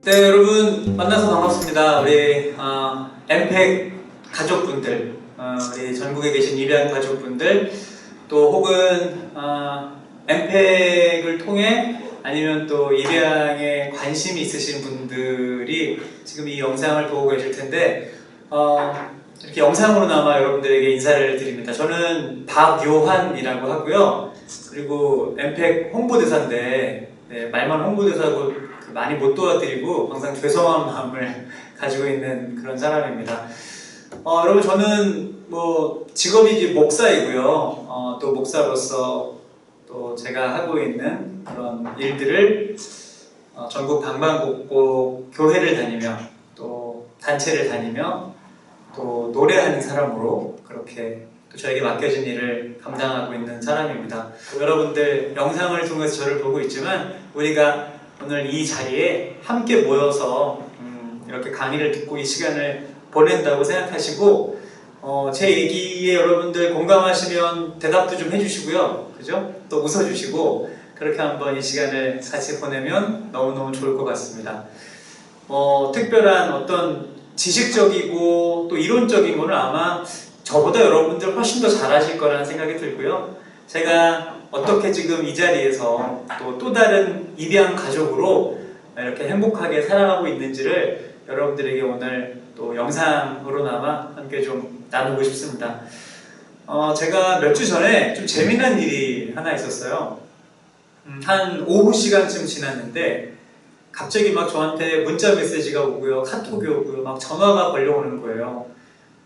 네, 여러분 만나서 반갑습니다. 우리 엠팩 가족분들, 우리 전국에 계신 입양 가족분들, 또 혹은 엠팩을 통해 아니면 또 입양에 관심이 있으신 분들이 지금 이 영상을 보고 계실 텐데 이렇게 영상으로나마 여러분들에게 인사를 드립니다. 저는 박요한이라고 하고요. 그리고 엠팩 홍보대사인데 말만 홍보대사고 많이 못 도와드리고 항상 죄송한 마음을 가지고 있는 그런 사람입니다. 여러분 저는 뭐 직업이 목사이고요. 또 목사로서 또 제가 하고 있는 그런 일들을 전국 방방곡곡 교회를 다니며 또 단체를 다니며 또 노래하는 사람으로 그렇게 또 저에게 맡겨진 일을 감당하고 있는 사람입니다. 여러분들 영상을 통해서 저를 보고 있지만 우리가 오늘 이 자리에 함께 모여서 이렇게 강의를 듣고 이 시간을 보낸다고 생각하시고 제 얘기에 여러분들 공감하시면 대답도 좀 해주시고요. 그죠? 또 웃어주시고 그렇게 한번 이 시간을 같이 보내면 너무너무 좋을 것 같습니다. 특별한 어떤 지식적이고 또 이론적인 거는 아마 저보다 여러분들 훨씬 더 잘하실 거라는 생각이 들고요. 제가 어떻게 지금 이 자리에서 또 다른 입양 가족으로 이렇게 행복하게 살아가고 있는지를 여러분들에게 오늘 또 영상으로나마 함께 좀 나누고 싶습니다. 제가 몇 주 전에 좀 재미난 일이 하나 있었어요. 한 오후 시간쯤 지났는데 갑자기 막 저한테 문자 메시지가 오고요, 카톡이 오고요, 막 전화가 걸려오는 거예요.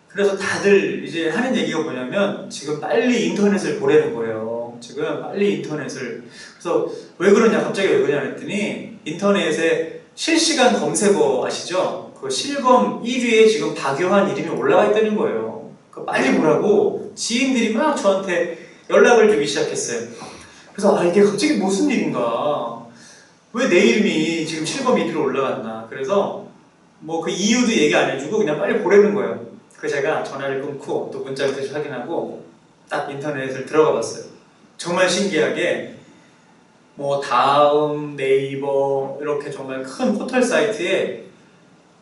그래서 다들 이제 하는 얘기가 뭐냐면 지금 빨리 인터넷을 보라는 거예요. 지금 빨리 인터넷을. 그래서 왜 그러냐, 갑자기 왜 그러냐 했더니 인터넷에 실시간 검색어 아시죠? 그 실검 1위에 지금 박요한 이름이 올라가 있다는 거예요. 그 빨리 보라고 지인들이 막 저한테 연락을 주기 시작했어요. 그래서 이게 갑자기 무슨 일인가? 왜 내 이름이 지금 실검 1위로 올라갔나? 그래서 뭐 그 이유도 얘기 안 해주고 그냥 빨리 보라는 거예요. 그래서 제가 전화를 끊고 또 문자 메시지 확인하고 딱 인터넷을 들어가 봤어요. 정말 신기하게 뭐 다음, 네이버 이렇게 정말 큰 포털 사이트에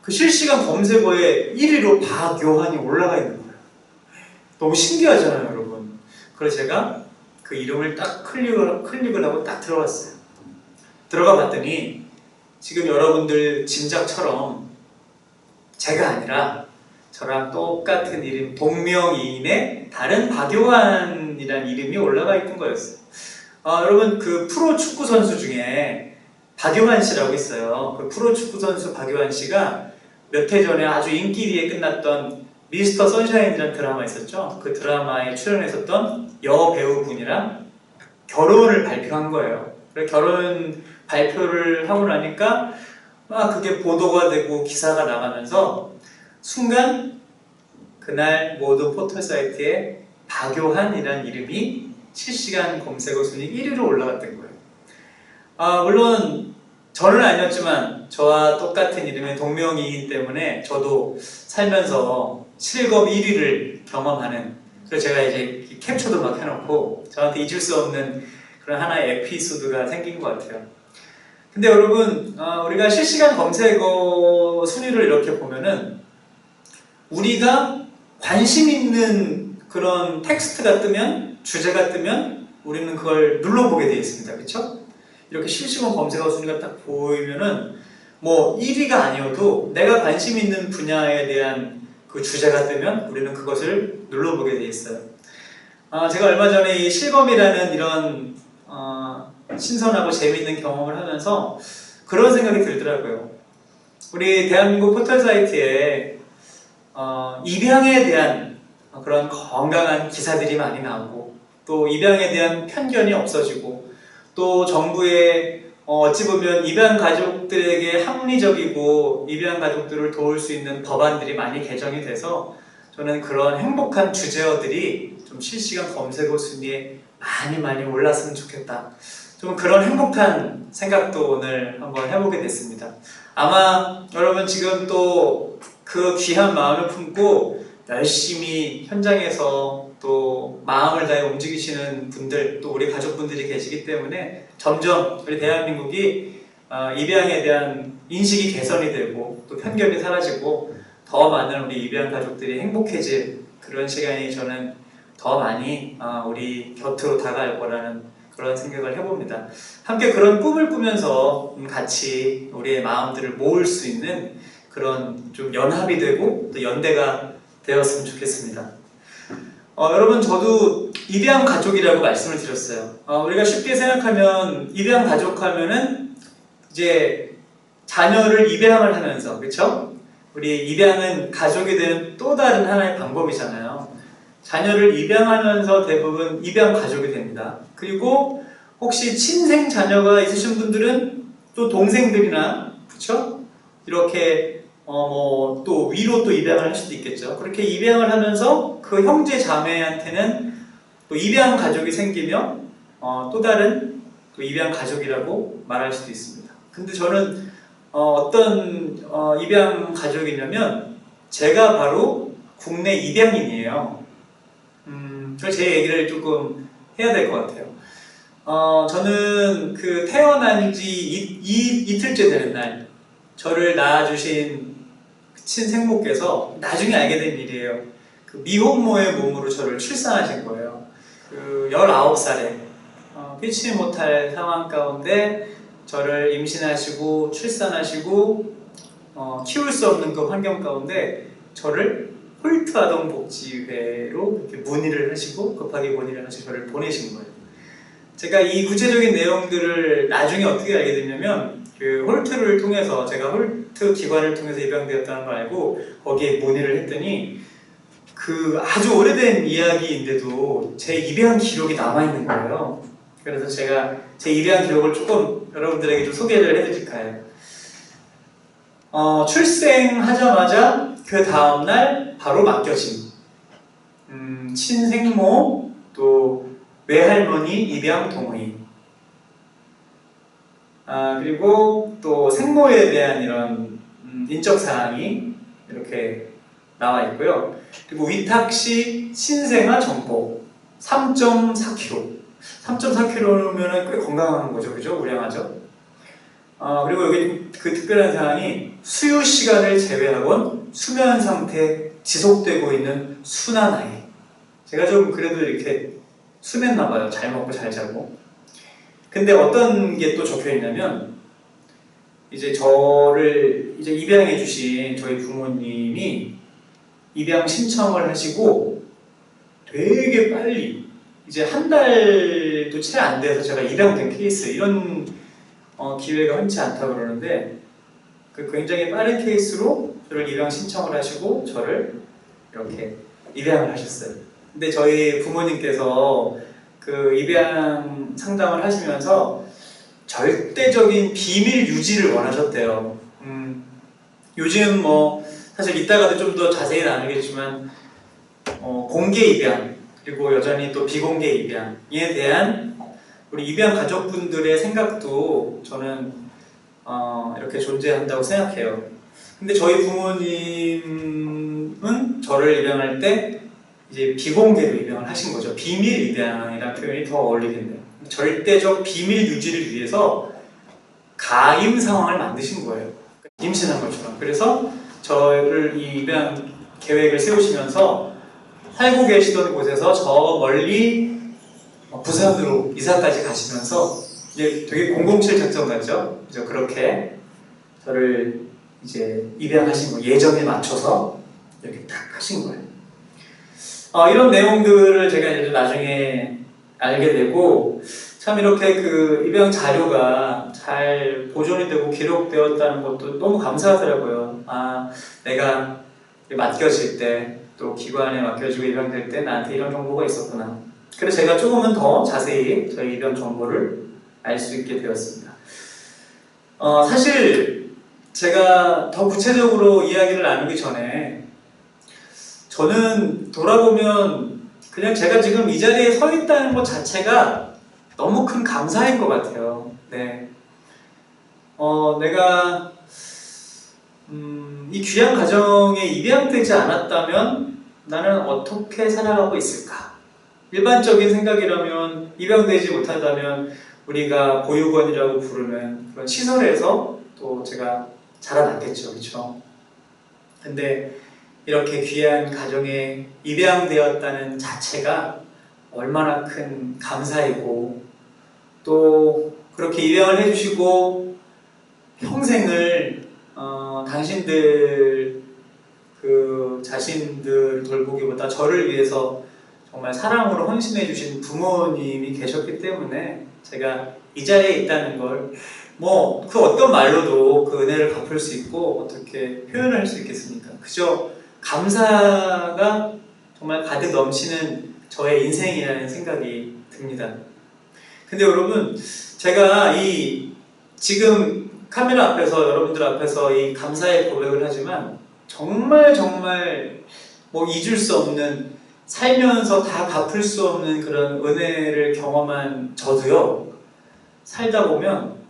그 실시간 검색어에 1위로 박요한이 올라가 있는 거예요. 너무 신기하잖아요, 여러분. 그래서 제가 그 이름을 딱 클릭을 하고 딱 들어갔어요. 들어가 봤더니 지금 여러분들 짐작처럼 제가 아니라 저랑 똑같은 이름, 동명이인의 다른 박요한이라는 이름이 올라가 있던 거였어요. 여러분 그 프로 축구 선수 중에 박요한 씨라고 있어요. 그 프로 축구 선수 박요한 씨가 몇 해 전에 아주 인기리에 끝났던 미스터 선샤인이라는 드라마 있었죠. 그 드라마에 출연했었던 여배우분이랑 결혼을 발표한 거예요. 그래서 결혼 발표를 하고 나니까 막 그게 보도가 되고 기사가 나가면서 순간 그날 모든 포털 사이트에 박요한이라는 이름이 실시간 검색어 순위 1위로 올라갔던 거예요. 물론 저는 아니었지만 저와 똑같은 이름의 동명이인 때문에 저도 살면서 실검 1위를 경험하는, 그래서 제가 이제 캡처도 막 해놓고 저한테 잊을 수 없는 그런 하나의 에피소드가 생긴 것 같아요. 근데 여러분 우리가 실시간 검색어 순위를 이렇게 보면은 우리가 관심 있는 그런 텍스트가 뜨면, 주제가 뜨면 우리는 그걸 눌러보게 되어 있습니다. 그렇죠? 이렇게 실시간 검색어 순위가 딱 보이면은 뭐 1위가 아니어도 내가 관심 있는 분야에 대한 그 주제가 뜨면 우리는 그것을 눌러보게 되어 있어요. 제가 얼마 전에 이 실검이라는 이런 신선하고 재미있는 경험을 하면서 그런 생각이 들더라고요. 우리 대한민국 포털 사이트에 입양에 대한 그런 건강한 기사들이 많이 나오고 또 입양에 대한 편견이 없어지고 또 정부의 어찌 보면 입양 가족들에게 합리적이고 입양 가족들을 도울 수 있는 법안들이 많이 개정이 돼서 저는 그런 행복한 주제어들이 좀 실시간 검색어 순위에 많이 올랐으면 좋겠다. 좀 그런 행복한 생각도 오늘 한번 해보게 됐습니다. 아마 여러분 지금 또 그 귀한 마음을 품고 열심히 현장에서 또 마음을 다해 움직이시는 분들, 또 우리 가족분들이 계시기 때문에 점점 우리 대한민국이 입양에 대한 인식이 개선이 되고 또 편견이 사라지고 더 많은 우리 입양 가족들이 행복해질 그런 시간이 저는 더 많이 우리 곁으로 다가갈 거라는 그런 생각을 해봅니다. 함께 그런 꿈을 꾸면서 같이 우리의 마음들을 모을 수 있는 그런 좀 연합이 되고 또 연대가 되었으면 좋겠습니다. 여러분, 저도 입양 가족이라고 말씀을 드렸어요. 우리가 쉽게 생각하면 입양 가족 하면은 이제 자녀를 입양을 하면서, 그렇죠? 우리 입양은 가족이 되는 또 다른 하나의 방법이잖아요. 자녀를 입양하면서 대부분 입양 가족이 됩니다. 그리고 혹시 친생 자녀가 있으신 분들은 또 동생들이나, 그렇죠? 이렇게 또 위로 또 입양을 할 수도 있겠죠. 그렇게 입양을 하면서 그 형제 자매한테는 또 입양 가족이 생기면 또 다른 또 입양 가족이라고 말할 수도 있습니다. 근데 저는 어떤 입양 가족이냐면 제가 바로 국내 입양인이에요. 제 얘기를 조금 해야 될 것 같아요. 저는 그 태어난 지 이틀째 되는 날 저를 낳아주신 친생모께서 나중에 알게 된 일이에요. 그 미혼모의 몸으로 저를 출산하신 거예요. 그 19살에 피치 못할 상황 가운데 저를 임신하시고 출산하시고 키울 수 없는 그 환경 가운데 저를 홀트 아동복지회로 이렇게 문의를 하시고 급하게 문의를 하시고 저를 보내신 거예요. 제가 이 구체적인 내용들을 나중에 어떻게 알게 됐냐면 그 홀트를 통해서 제가 홀트 기관을 통해서 입양되었다는 걸 알고 거기에 문의를 했더니 그 아주 오래된 이야기인데도 제 입양 기록이 남아있는 거예요. 그래서 제가 제 입양 기록을 조금 여러분들에게 좀 소개를 해드릴까요? 출생하자마자 그 다음날 바로 맡겨진 친생모 또 외할머니 입양 동의 그리고 또 생모에 대한 이런 인적 사항이 이렇게 나와 있고요. 그리고 위탁시 신생아 정보 3.4kg 3.4kg면 꽤 건강한 거죠, 그죠? 우량하죠. 그리고 여기 그 특별한 사항이 수유 시간을 제외하곤 수면 상태 지속되고 있는 순한 아이. 제가 좀 그래도 이렇게 순했나 봐요. 잘 먹고 잘 자고. 근데 어떤 게 또 적혀 있냐면 이제 저를 이제 입양해 주신 저희 부모님이 입양 신청을 하시고 되게 빨리 이제 한 달도 채 안 돼서 제가 입양된 케이스 이런 기회가 흔치 않다고 그러는데 그 굉장히 빠른 케이스로 저를 입양 신청을 하시고 저를 이렇게 입양을 하셨어요. 근데 저희 부모님께서 그 입양 상담을 하시면서 절대적인 비밀 유지를 원하셨대요. 요즘 사실 이따가도 좀 더 자세히 나누겠지만 공개 입양 그리고 여전히 또 비공개 입양에 대한 우리 입양 가족분들의 생각도 저는 이렇게 존재한다고 생각해요. 근데 저희 부모님은 저를 입양할 때 이제 비공개로 입양을 하신 거죠. 비밀 입양이라는 표현이 더 어울리겠네요. 절대적 비밀 유지를 위해서 가임 상황을 만드신 거예요. 임신한 것처럼. 그래서 저를 이 입양 계획을 세우시면서 살고 계시던 곳에서 저 멀리 부산으로 이사까지 가시면서 이제 되게 007 작전 같죠? 그래서 그렇게 저를 이제 입양하신 거 예정에 맞춰서 이렇게 딱 하신 거예요. 이런 내용들을 제가 이제 나중에 알게 되고 참 이렇게 그 입양 자료가 잘 보존이 되고 기록되었다는 것도 너무 감사하더라고요. 내가 맡겨질 때 또 기관에 맡겨지고 입양될 때 나한테 이런 정보가 있었구나. 그래서 제가 조금은 더 자세히 저희 입양 정보를 알 수 있게 되었습니다. 사실 제가 더 구체적으로 이야기를 나누기 전에 저는 돌아보면 그냥 제가 지금 이 자리에 서 있다는 것 자체가 너무 큰 감사인 것 같아요. 네. 내가 이 귀한 가정에 입양되지 않았다면 나는 어떻게 살아가고 있을까? 일반적인 생각이라면 입양되지 못한다면 우리가 보육원이라고 부르는 그런 시설에서 또 제가 자라났겠죠, 그렇죠? 근데 이렇게 귀한 가정에 입양되었다는 자체가 얼마나 큰 감사이고, 또 그렇게 입양을 해주시고 평생을 당신들 그 자신들 돌보기보다 저를 위해서 정말 사랑으로 헌신해 주신 부모님이 계셨기 때문에 제가 이 자리에 있다는 걸 뭐 그 어떤 말로도 그 은혜를 갚을 수 있고 어떻게 표현을 할 수 있겠습니까? 그저 감사가 정말 가득 넘치는 저의 인생이라는 생각이 듭니다. 근데 여러분, 제가 이 지금 카메라 앞에서 여러분들 앞에서 이 감사의 고백을 하지만 정말 뭐 잊을 수 없는, 살면서 다 갚을 수 없는 그런 은혜를 경험한 저도요, 살다 보면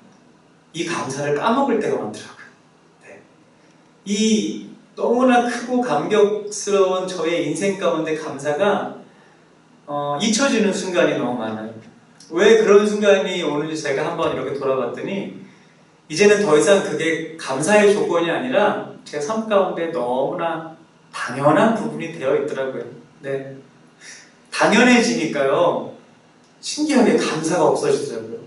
이 감사를 까먹을 때가 많더라고요. 네. 이 너무나 크고 감격스러운 저의 인생 가운데 감사가 잊혀지는 순간이 너무 많아요. 왜 그런 순간이 오는지 제가 한번 이렇게 돌아봤더니 이제는 더 이상 그게 감사의 조건이 아니라 제 삶 가운데 너무나 당연한 부분이 되어 있더라고요. 네. 당연해지니까요, 신기하게 감사가 없어지더라고요.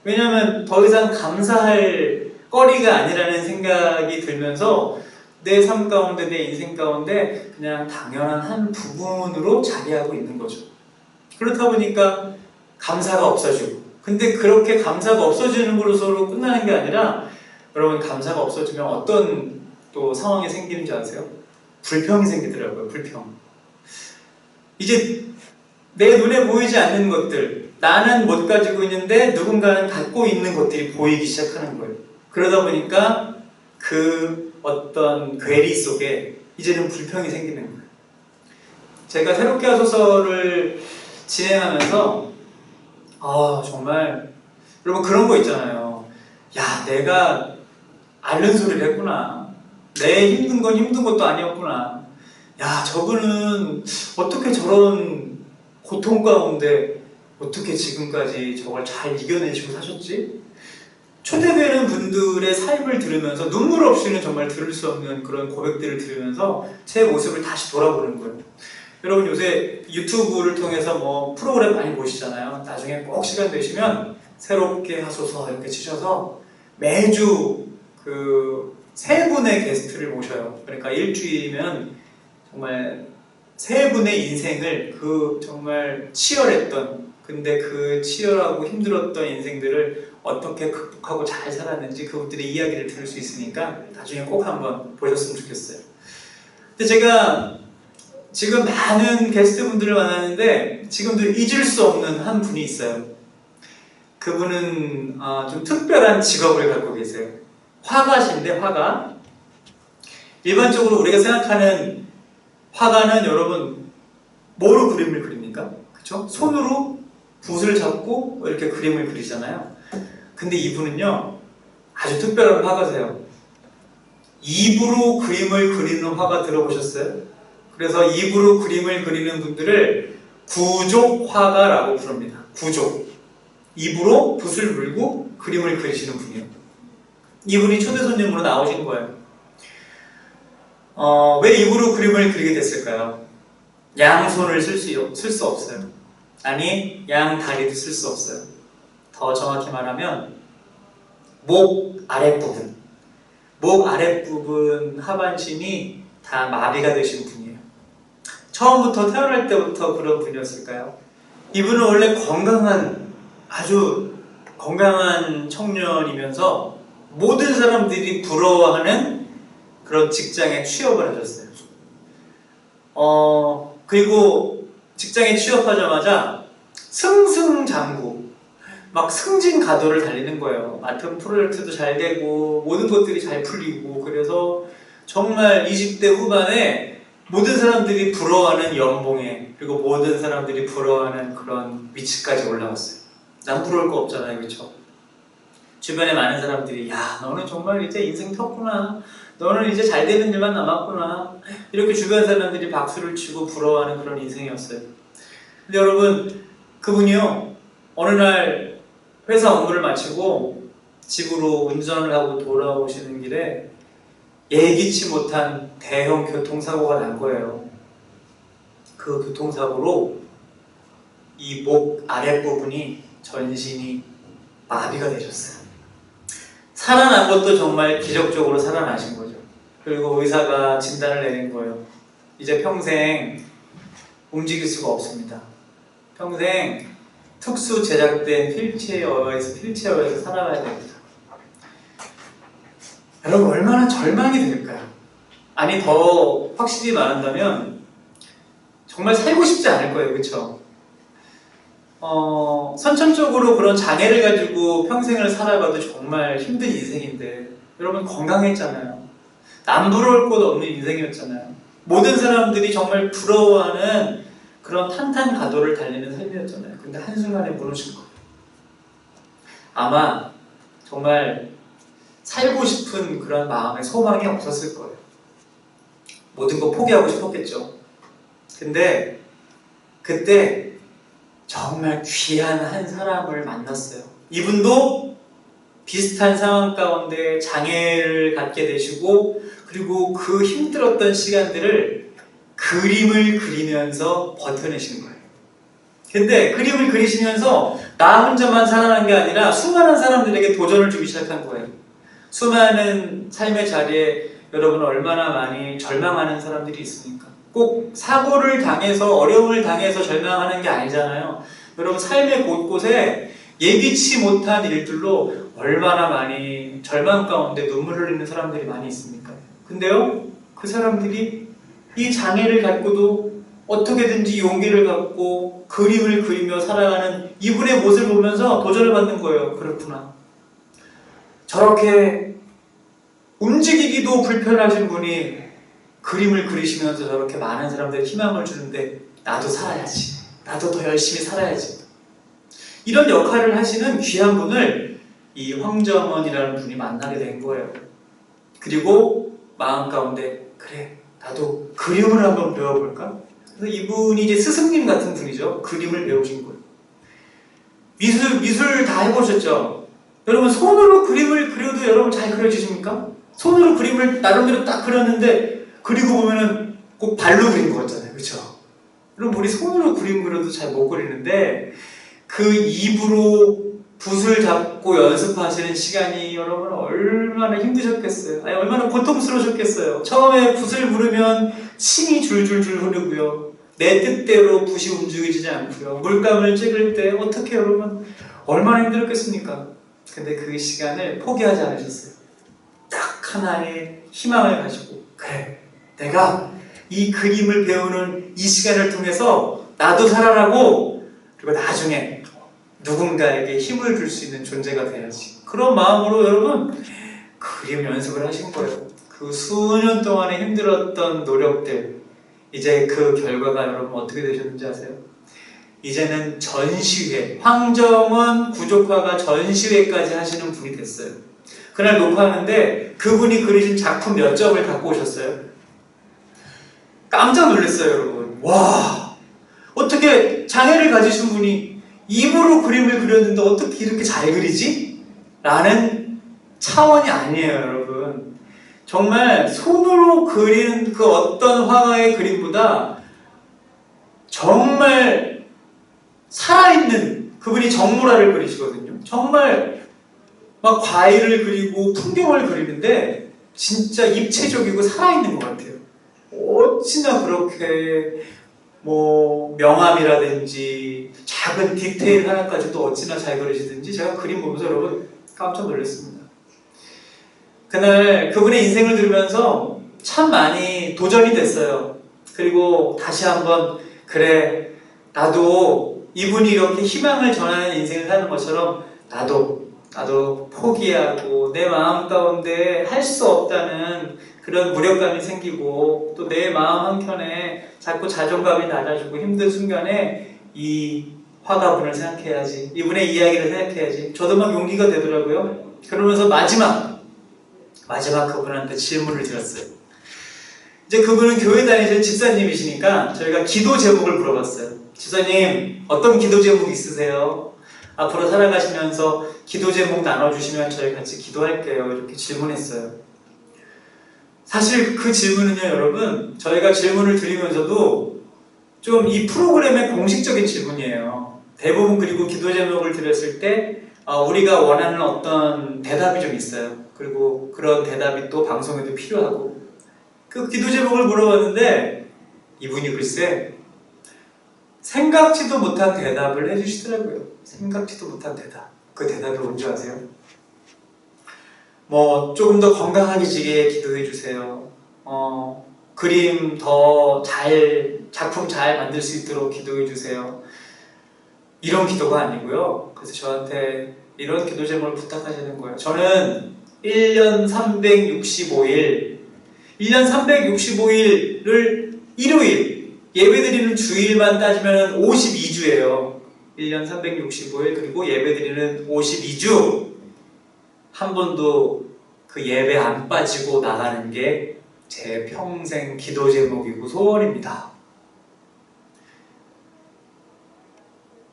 왜냐하면 더 이상 감사할 거리가 아니라는 생각이 들면서 내 삶 가운데, 내 인생 가운데 그냥 당연한 한 부분으로 자리하고 있는 거죠. 그렇다 보니까 감사가 없어지고, 근데 그렇게 감사가 없어지는 것으로 끝나는 게 아니라, 여러분, 감사가 없어지면 어떤 또 상황이 생기는지 아세요? 불평이 생기더라고요. 불평. 이제 내 눈에 보이지 않는 것들, 나는 못 가지고 있는데 누군가는 갖고 있는 것들이 보이기 시작하는 거예요. 그러다 보니까 그 어떤 괴리 속에 이제는 불평이 생기는 거예요. 제가 새롭게 하소서를 진행하면서 정말 여러분, 그런 거 있잖아요. 야, 내가 앓는 소리를 했구나. 내 힘든 건 힘든 것도 아니었구나. 야, 저분은 어떻게 저런 고통 가운데 어떻게 지금까지 저걸 잘 이겨내시고 사셨지? 초대되는 분들의 삶을 들으면서 눈물 없이는 정말 들을 수 없는 그런 고백들을 들으면서 제 모습을 다시 돌아보는 거예요. 여러분, 요새 유튜브를 통해서 뭐 프로그램 많이 보시잖아요. 나중에 꼭 시간 되시면 새롭게 하소서 이렇게 치셔서 매주 그 3분의 게스트를 모셔요. 그러니까 일주일이면 정말 3분의 인생을, 그 정말 치열했던, 근데 그 치열하고 힘들었던 인생들을 어떻게 극복하고 잘 살았는지 그분들의 이야기를 들을 수 있으니까 나중에 꼭 한번 보셨으면 좋겠어요. 근데 제가 지금 많은 게스트분들을 만나는데 지금도 잊을 수 없는 한 분이 있어요. 그분은 좀 특별한 직업을 갖고 계세요. 화가신데, 화가. 일반적으로 우리가 생각하는 화가는 여러분 뭐로 그림을 그립니까? 그쵸? 손으로 붓을 잡고 이렇게 그림을 그리잖아요. 근데 이분은요, 아주 특별한 화가세요. 입으로 그림을 그리는 화가 들어보셨어요? 그래서 입으로 그림을 그리는 분들을 구족화가라고 부릅니다. 구족. 입으로 붓을 물고 그림을 그리시는 분이에요. 이분이 초대 손님으로 나오신 거예요. 왜 입으로 그림을 그리게 됐을까요? 양손을 쓸 수 없어요. 아니, 양다리도 쓸 수 없어요. 더 정확히 말하면 목 아랫부분, 목 아랫부분 하반신이 다 마비가 되신 분이에요. 처음부터, 태어날 때부터 그런 분이었을까요? 이분은 원래 아주 건강한 청년이면서 모든 사람들이 부러워하는 그런 직장에 취업을 하셨어요. 그리고 직장에 취업하자마자 승승장구, 막 승진가도를 달리는 거예요. 맡은 프로젝트도 잘 되고 모든 것들이 잘 풀리고, 그래서 정말 20대 후반에 모든 사람들이 부러워하는 연봉에, 그리고 모든 사람들이 부러워하는 그런 위치까지 올라갔어요. 난 부러울 거 없잖아요, 그렇죠? 주변에 많은 사람들이 야, 너는 정말 이제 인생 텄구나, 너는 이제 잘 되는 일만 남았구나, 이렇게 주변 사람들이 박수를 치고 부러워하는 그런 인생이었어요. 근데 여러분, 그분이요, 어느 날 회사 업무를 마치고 집으로 운전을 하고 돌아오시는 길에 예기치 못한 대형 교통사고가 난 거예요. 그 교통사고로 이 목 아랫부분이 전신이 마비가 되셨어요. 살아난 것도 정말 기적적으로 살아나신 거죠. 그리고 의사가 진단을 내린 거예요. 이제 평생 움직일 수가 없습니다. 평생 특수 제작된 휠체어에서 살아가야 됩니다. 여러분 얼마나 절망이 될까요? 아니 더 확실히 말한다면 정말 살고 싶지 않을 거예요. 그렇죠? 선천적으로 그런 장애를 가지고 평생을 살아가도 정말 힘든 인생인데 여러분 건강했잖아요. 남부러울 것 없는 인생이었잖아요. 모든 사람들이 정말 부러워하는 그런 탄탄가도를 달리는 삶이었잖아요. 근데 한순간에 무너진 거예요. 아마 정말 살고 싶은 그런 마음의 소망이 없었을 거예요. 모든 거 포기하고 싶었겠죠. 근데 그때 정말 귀한 한 사람을 만났어요. 이분도 비슷한 상황 가운데 장애를 갖게 되시고 그리고 그 힘들었던 시간들을 그림을 그리면서 버텨내신 거예요. 근데 그림을 그리시면서 나 혼자만 살아난 게 아니라 수많은 사람들에게 도전을 주기 시작한 거예요. 수많은 삶의 자리에 여러분 얼마나 많이 절망하는 사람들이 있습니까? 꼭 사고를 당해서 어려움을 당해서 절망하는 게 아니잖아요. 여러분 삶의 곳곳에 예기치 못한 일들로 얼마나 많이 절망 가운데 눈물 흘리는 사람들이 많이 있습니까? 근데요, 그 사람들이 이 장애를 갖고도 어떻게든지 용기를 갖고 그림을 그리며 살아가는 이분의 모습을 보면서 도전을 받는 거예요. 그렇구나. 저렇게 움직이기도 불편하신 분이 그림을 그리시면서 저렇게 많은 사람들이 희망을 주는데 나도 살아야지. 나도 더 열심히 살아야지. 이런 역할을 하시는 귀한 분을 이 황정원이라는 분이 만나게 된 거예요. 그리고 마음 가운데 그래 나도 그림을 한번 배워볼까? 그래서 이분이 이제 스승님 같은 분이죠. 그림을 배우신 거예요. 미술 다 해보셨죠? 여러분 손으로 그림을 그려도 여러분 잘 그려지십니까? 손으로 그림을 나름대로 딱 그렸는데 그리고 보면은 꼭 발로 그린 거 같잖아요. 그렇죠? 여러분 우리 손으로 그림 그려도 잘 못 그리는데 그 입으로 붓을 잡고 연습하시는 시간이 여러분 얼마나 힘드셨겠어요. 아니 얼마나 고통스러우셨겠어요. 처음에 붓을 부르면 침이 줄줄줄 흐르고요. 내 뜻대로 붓이 움직이지 않고요. 물감을 찍을 때 어떻게 여러분 얼마나 힘들었겠습니까? 근데 그 시간을 포기하지 않으셨어요. 딱 하나의 희망을 가지고 그래 내가 이 그림을 배우는 이 시간을 통해서 나도 살아나고 그리고 나중에 누군가에게 힘을 줄 수 있는 존재가 돼야지. 그런 마음으로 여러분 그림 연습을 하신 거예요. 그 수년 동안에 힘들었던 노력들 이제 그 결과가 여러분 어떻게 되셨는지 아세요? 이제는 전시회, 황정원 구조화가 전시회까지 하시는 분이 됐어요. 그날 녹화하는데 그분이 그리신 작품 몇 점을 갖고 오셨어요? 깜짝 놀랐어요 여러분. 와 어떻게 장애를 가지신 분이 입으로 그림을 그렸는데 어떻게 이렇게 잘 그리지? 라는 차원이 아니에요 여러분. 정말 손으로 그린 그 어떤 화가의 그림보다 정말 살아있는 그분이 정물화를 그리시거든요. 정말 막 과일을 그리고 풍경을 그리는데 진짜 입체적이고 살아있는 것 같아요. 어찌나 그렇게 뭐 명암이라든지 작은 디테일 하나까지도 어찌나 잘 그리시든지 제가 그림 보면서 여러분 깜짝 놀랐습니다. 그날 그분의 인생을 들으면서 참 많이 도전이 됐어요. 그리고 다시 한번 그래 나도 이분이 이렇게 희망을 전하는 인생을 사는 것처럼 나도 포기하고 내 마음 가운데 할 수 없다는 그런 무력감이 생기고 또 내 마음 한켠에 자꾸 자존감이 낮아지고 힘든 순간에 이 화가분을 생각해야지, 이분의 이야기를 생각해야지. 저도 막 용기가 되더라고요. 그러면서 마지막 그분한테 질문을 드렸어요. 이제 그분은 교회 다니시는 집사님이시니까 저희가 기도 제목을 물어봤어요. 집사님 어떤 기도 제목 있으세요? 앞으로 살아가시면서 기도 제목 나눠주시면 저희 같이 기도할게요. 이렇게 질문했어요. 사실 그 질문은요, 여러분, 저희가 질문을 드리면서도 좀 이 프로그램의 공식적인 질문이에요. 대부분 그리고 기도 제목을 드렸을 때 우리가 원하는 어떤 대답이 좀 있어요. 그리고 그런 대답이 또 방송에도 필요하고, 그 기도 제목을 물어봤는데 이분이 글쎄 생각지도 못한 대답을 해주시더라고요. 생각지도 못한 대답. 그 대답이 뭔지 아세요? 조금 더 건강해지게 기도해주세요. 그림 더 작품 잘 만들 수 있도록 기도해주세요. 이런 기도가 아니고요. 그래서 저한테 이런 기도 제목을 부탁하시는 거예요. 저는 1년 365일, 1년 365일을 일요일, 예배드리는 주일만 따지면 52주예요. 1년 365일, 그리고 예배드리는 52주. 한 번도 그 예배 안 빠지고 나가는 게 제 평생 기도 제목이고 소원입니다.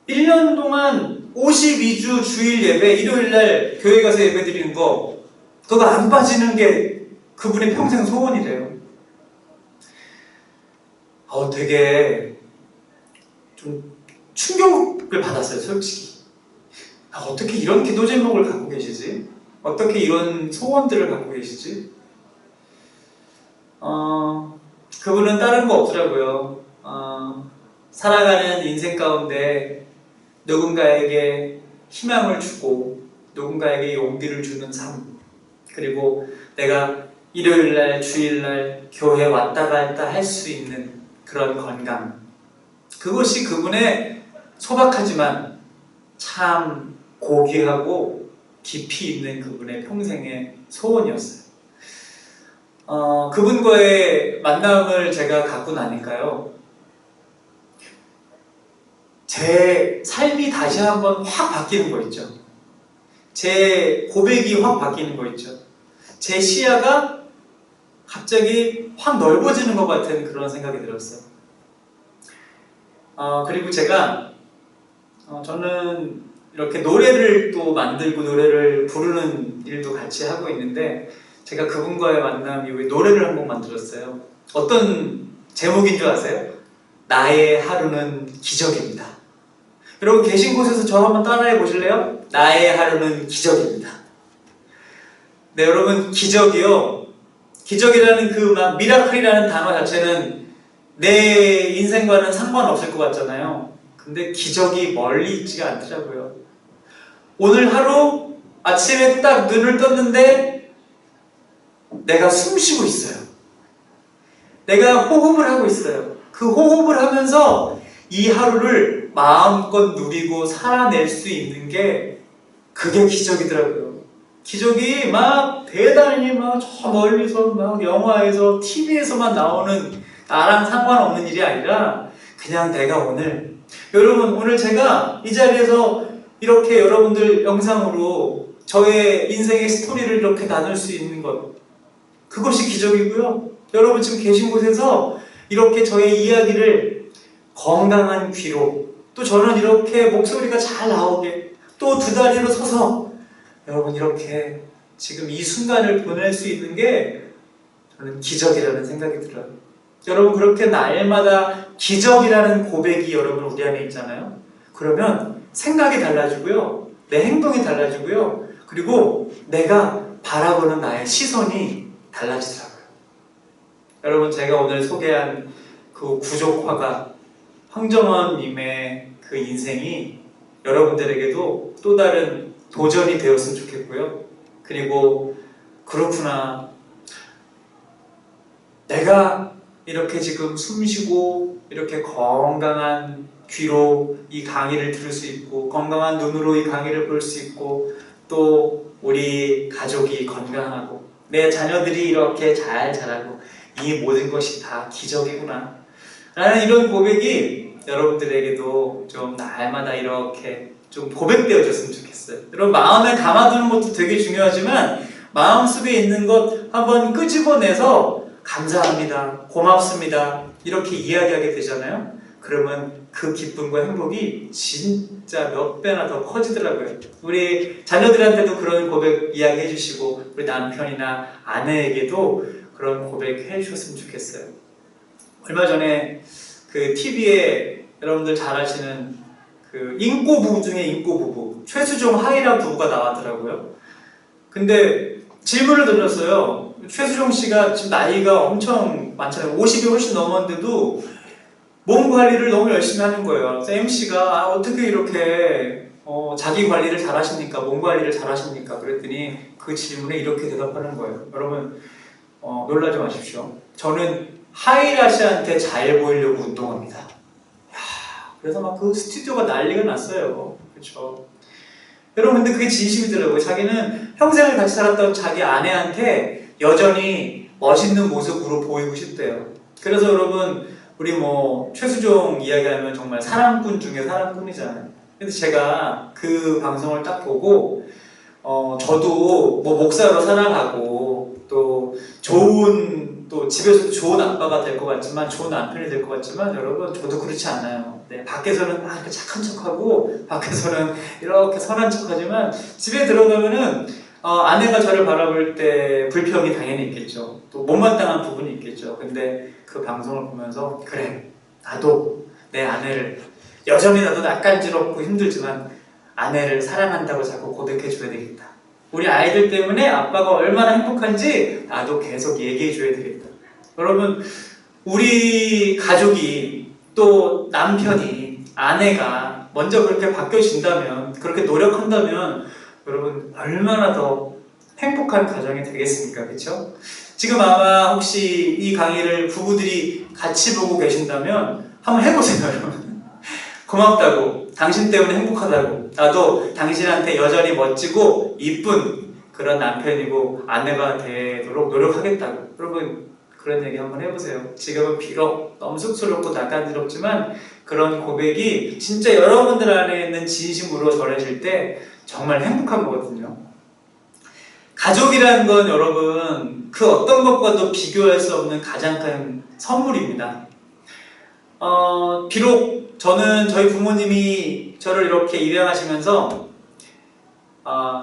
1년 동안 52주 주일 예배, 일요일날 교회 가서 예배 드리는 거, 그거 안 빠지는 게 그분의 평생 소원이래요. 되게 좀 충격을 받았어요, 솔직히. 어떻게 이런 기도 제목을 갖고 계시지? 어떻게 이런 소원들을 갖고 계시지? 그분은 다른 거 없더라고요. 살아가는 인생 가운데 누군가에게 희망을 주고 누군가에게 용기를 주는 삶, 그리고 내가 일요일날 주일날 교회 왔다 갔다 할 수 있는 그런 건강, 그것이 그분의 소박하지만 참 고귀하고 깊이 있는 그분의 평생의 소원이었어요. 그분과의 만남을 제가 갖고 나니까요, 제 삶이 다시 한번 확 바뀌는 거 있죠. 제 고백이 확 바뀌는 거 있죠. 제 시야가 갑자기 확 넓어지는 것 같은 그런 생각이 들었어요. 그리고 제가 저는 이렇게 노래를 또 만들고 노래를 부르는 일도 같이 하고 있는데, 제가 그분과의 만남 이후에 노래를 한 곡 만들었어요. 어떤 제목인 줄 아세요? 나의 하루는 기적입니다. 여러분 계신 곳에서 저 한번 따라해 보실래요? 나의 하루는 기적입니다. 네, 여러분, 기적이요, 기적이라는 그 막 미라클이라는 단어 자체는 내 인생과는 상관없을 것 같잖아요. 근데 기적이 멀리 있지가 않더라고요. 오늘 하루 아침에 딱 눈을 떴는데 내가 숨 쉬고 있어요. 내가 호흡을 하고 있어요. 그 호흡을 하면서 이 하루를 마음껏 누리고 살아낼 수 있는 게, 그게 기적이더라고요. 기적이 막 대단히 막 저 멀리서 막 영화에서 TV에서만 나오는 나랑 상관없는 일이 아니라, 그냥 내가 오늘, 여러분, 오늘 제가 이 자리에서 이렇게 여러분들 영상으로 저의 인생의 스토리를 이렇게 나눌 수 있는 것, 그것이 기적이고요. 여러분 지금 계신 곳에서 이렇게 저의 이야기를 건강한 귀로, 또 저는 이렇게 목소리가 잘 나오게 또 두 다리로 서서 여러분 이렇게 지금 이 순간을 보낼 수 있는 게 저는 기적이라는 생각이 들어요. 여러분, 그렇게 날마다 기적이라는 고백이 여러분 우리 안에 있잖아요. 그러면 생각이 달라지고요, 내 행동이 달라지고요, 그리고 내가 바라보는 나의 시선이 달라지더라고요. 여러분, 제가 오늘 소개한 그 구족화가 황정원님의 그 인생이 여러분들에게도 또 다른 도전이 되었으면 좋겠고요. 그리고 그렇구나, 내가 이렇게 지금 숨쉬고 이렇게 건강한 귀로 이 강의를 들을 수 있고, 건강한 눈으로 이 강의를 볼 수 있고, 또 우리 가족이 건강하고 내 자녀들이 이렇게 잘 자라고, 이 모든 것이 다 기적이구나 라는 이런 고백이 여러분들에게도 좀 날마다 이렇게 좀 고백되어졌으면 좋겠어요. 여러분, 마음에 담아두는 것도 되게 중요하지만 마음속에 있는 것 한번 끄집어내서 감사합니다, 고맙습니다 이렇게 이야기하게 되잖아요. 그러면 그 기쁨과 행복이 진짜 몇 배나 더 커지더라고요. 우리 자녀들한테도 그런 고백 이야기해 주시고 우리 남편이나 아내에게도 그런 고백 해 주셨으면 좋겠어요. 얼마 전에 그 TV에 여러분들 잘 아시는 그 인꼬 부부 중에 인꼬 부부 최수종 하이라 부부가 나왔더라고요. 근데 질문을 드렸어요. 최수종 씨가 지금 나이가 엄청 많잖아요. 50이 훨씬 넘었는데도 몸 관리를 너무 열심히 하는 거예요. 그래서 MC가 어떻게 이렇게 자기 관리를 잘 하십니까? 몸 관리를 잘 하십니까? 그랬더니 그 질문에 이렇게 대답하는 거예요. 여러분 놀라지 마십시오. 저는 하이라 씨한테 잘 보이려고 운동합니다. 그래서 막 그 스튜디오가 난리가 났어요. 그렇죠? 여러분 근데 그게 진심이더라고요. 자기는 평생을 같이 살았던 자기 아내한테 여전히 멋있는 모습으로 보이고 싶대요. 그래서 여러분 우리 뭐 최수종 이야기하면 정말 사랑꾼 중에 사랑꾼이잖아요. 근데 제가 그 방송을 딱 보고 저도 뭐 목사로 살아가고 또 좋은 또 집에서도 좋은 아빠가 될 것 같지만 좋은 남편이 될 것 같지만 여러분 저도 그렇지 않아요. 네, 밖에서는 막 이렇게 착한 척하고 밖에서는 이렇게 선한 척하지만 집에 들어가면은 아내가 저를 바라볼 때 불평이 당연히 있겠죠. 또 못마땅한 부분이 있겠죠. 근데 그 방송을 보면서 그래 나도 내 아내를 여전히 나도 낯간지럽고 힘들지만 아내를 사랑한다고 자꾸 고백해줘야 되겠다. 우리 아이들 때문에 아빠가 얼마나 행복한지 나도 계속 얘기해줘야 되겠다. 여러분 우리 가족이 또 남편이 아내가 먼저 그렇게 바뀌어진다면 그렇게 노력한다면 여러분 얼마나 더 행복한 가정이 되겠습니까? 그렇죠? 지금 아마 혹시 이 강의를 부부들이 같이 보고 계신다면 한번 해보세요. 여러분 고맙다고 당신 때문에 행복하다고 나도 당신한테 여전히 멋지고 이쁜 그런 남편이고 아내가 되도록 노력하겠다고 여러분 그런 얘기 한번 해보세요. 지금은 비록 너무 쑥스럽고 낯간지럽지만 그런 고백이 진짜 여러분들 안에 있는 진심으로 전해질 때 정말 행복한 거거든요. 가족이라는 건 여러분 그 어떤 것과도 비교할 수 없는 가장 큰 선물입니다. 비록 저는 저희 부모님이 저를 이렇게 입양하시면서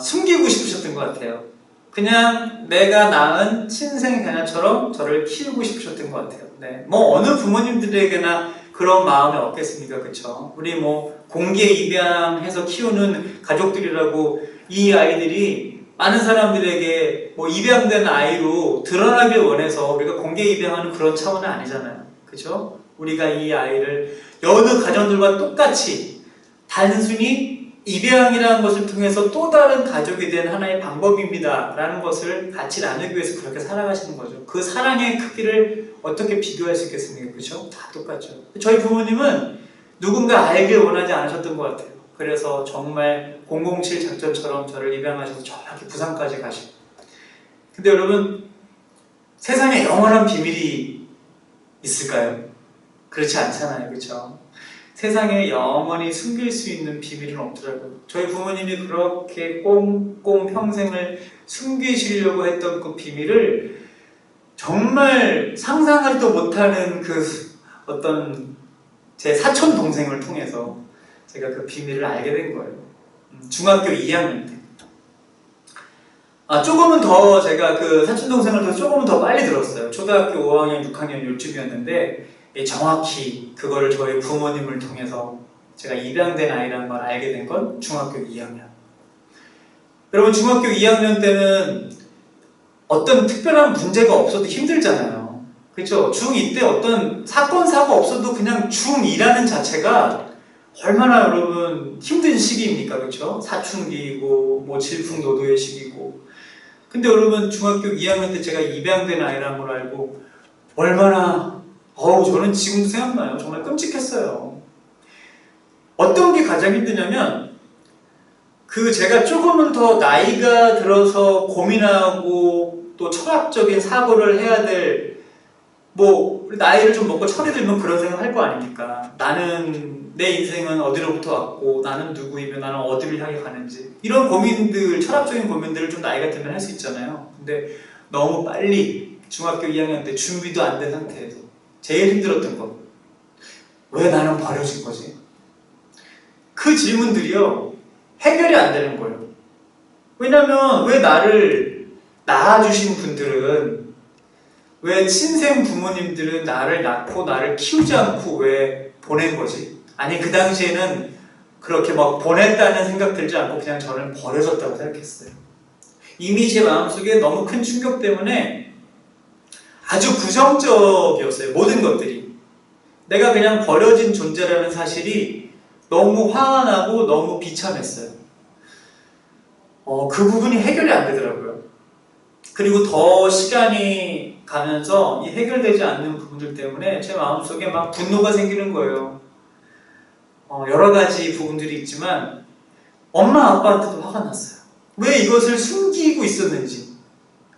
숨기고 싶으셨던 것 같아요. 그냥 내가 낳은 친생 자녀처럼 저를 키우고 싶으셨던 것 같아요. 네, 뭐 어느 부모님들에게나 그런 마음이 없겠습니까, 그렇죠? 우리 뭐 공개 입양해서 키우는 가족들이라고 이 아이들이 많은 사람들에게 뭐 입양된 아이로 드러나길 원해서 우리가 공개 입양하는 그런 차원은 아니잖아요, 그렇죠? 우리가 이 아이를 여느 가정들과 똑같이 단순히 입양이라는 것을 통해서 또 다른 가족이 된 하나의 방법입니다 라는 것을 같이 나누기 위해서 그렇게 살아가시는 거죠. 그 사랑의 크기를 어떻게 비교할 수 있겠습니까? 그렇죠? 다 똑같죠. 저희 부모님은 누군가 알길 원하지 않으셨던 것 같아요. 그래서 정말 007 작전처럼 저를 입양하셔서 저렇게 부산까지 가시고. 근데 여러분 세상에 영원한 비밀이 있을까요? 그렇지 않잖아요. 그렇죠? 세상에 영원히 숨길 수 있는 비밀은 없더라고요. 저희 부모님이 그렇게 꽁꽁 평생을 숨기시려고 했던 그 비밀을 정말 상상하지도 못하는 그 어떤 제 사촌 동생을 통해서 제가 그 비밀을 알게 된 거예요. 중학교 2학년 때. 조금은 더 제가 그 사촌 동생을 더 조금은 더 빨리 들었어요. 초등학교 5학년, 6학년 요쯤이었는데 정확히 그거를 저희 부모님을 통해서 제가 입양된 아이라는 걸 알게 된 건 중학교 2학년. 여러분 중학교 2학년 때는 어떤 특별한 문제가 없어도 힘들잖아요. 그렇죠? 중2 때 어떤 사건, 사고 없어도 그냥 중2라는 자체가 얼마나 여러분 힘든 시기입니까? 그렇죠? 사춘기이고 뭐 질풍노도의 시기고. 근데 여러분 중학교 2학년 때 제가 입양된 아이라는 걸 알고 얼마나 저는 지금도 생각나요. 정말 끔찍했어요. 어떤 게 가장 힘드냐면 제가 조금은 더 나이가 들어서 고민하고 또 철학적인 사고를 해야 될 나이를 좀 먹고 철이 들면 그런 생각 할 거 아닙니까? 나는 내 인생은 어디로부터 왔고 나는 누구이며 나는 어디를 향해 가는지 이런 고민들, 철학적인 고민들을 좀 나이가 들면 할 수 있잖아요. 근데 너무 빨리 중학교 2학년 때 준비도 안 된 상태에서 제일 힘들었던 거 왜 나는 버려진 거지? 그 질문들이요, 해결이 안 되는 거예요. 왜냐면 왜 나를 낳아주신 분들은, 왜 친생 부모님들은 나를 낳고 나를 키우지 않고 왜 보낸 거지? 아니, 그 당시에는 그렇게 막 보냈다는 생각 들지 않고 그냥 저는 버려졌다고 생각했어요. 이미 제 마음속에 너무 큰 충격 때문에 아주 부정적이었어요. 모든 것들이. 내가 그냥 버려진 존재라는 사실이 너무 화가 나고 너무 비참했어요. 그 부분이 해결이 안 되더라고요. 그리고 더 시간이 가면서 이 해결되지 않는 부분들 때문에 제 마음속에 막 분노가 생기는 거예요. 여러 가지 부분들이 있지만 엄마 아빠한테도 화가 났어요. 왜 이것을 숨기고 있었는지,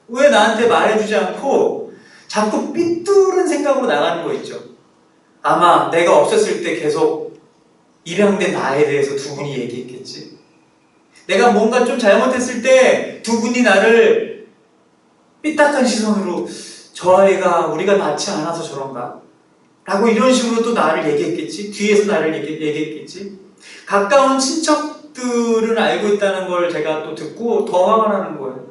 왜 나한테 말해주지 않고 자꾸 삐뚤은 생각으로 나가는 거 있죠. 아마 내가 없었을 때 계속 입양된 나에 대해서 두 분이 얘기했겠지. 내가 뭔가 좀 잘못했을 때 두 분이 나를 삐딱한 시선으로 저 아이가 우리가 낳지 않아서 저런가? 라고 이런 식으로 또 나를 얘기했겠지. 뒤에서 나를 얘기했겠지. 가까운 친척들은 알고 있다는 걸 제가 또 듣고 더 화가 나는 거예요.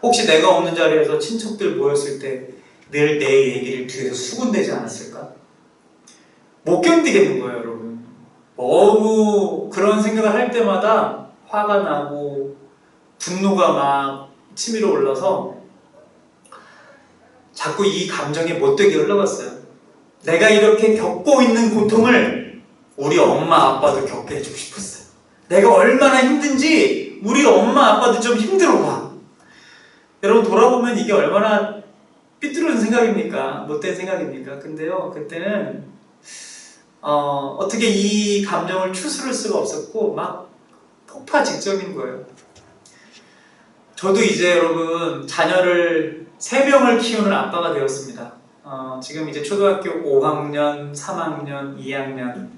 혹시 내가 없는 자리에서 친척들 모였을 때 늘 내 얘기를 뒤에서 수군대지 않았을까? 못 견디겠는 거예요, 여러분. 너무 그런 생각을 할 때마다 화가 나고 분노가 막 치밀어 올라서 자꾸 이 감정이 못되게 흘러갔어요. 내가 이렇게 겪고 있는 고통을 우리 엄마 아빠도 겪게 해주고 싶었어요. 내가 얼마나 힘든지 우리 엄마 아빠도 좀 힘들어봐. 여러분, 돌아보면 이게 얼마나 삐뚤은 생각입니까? 못된 생각입니까? 근데요, 그때는 어떻게 이 감정을 추스를 수가 없었고 막 폭파 직전인 거예요. 저도 이제 여러분 자녀를 3명을 키우는 아빠가 되었습니다. 지금 이제 초등학교 5학년, 3학년, 2학년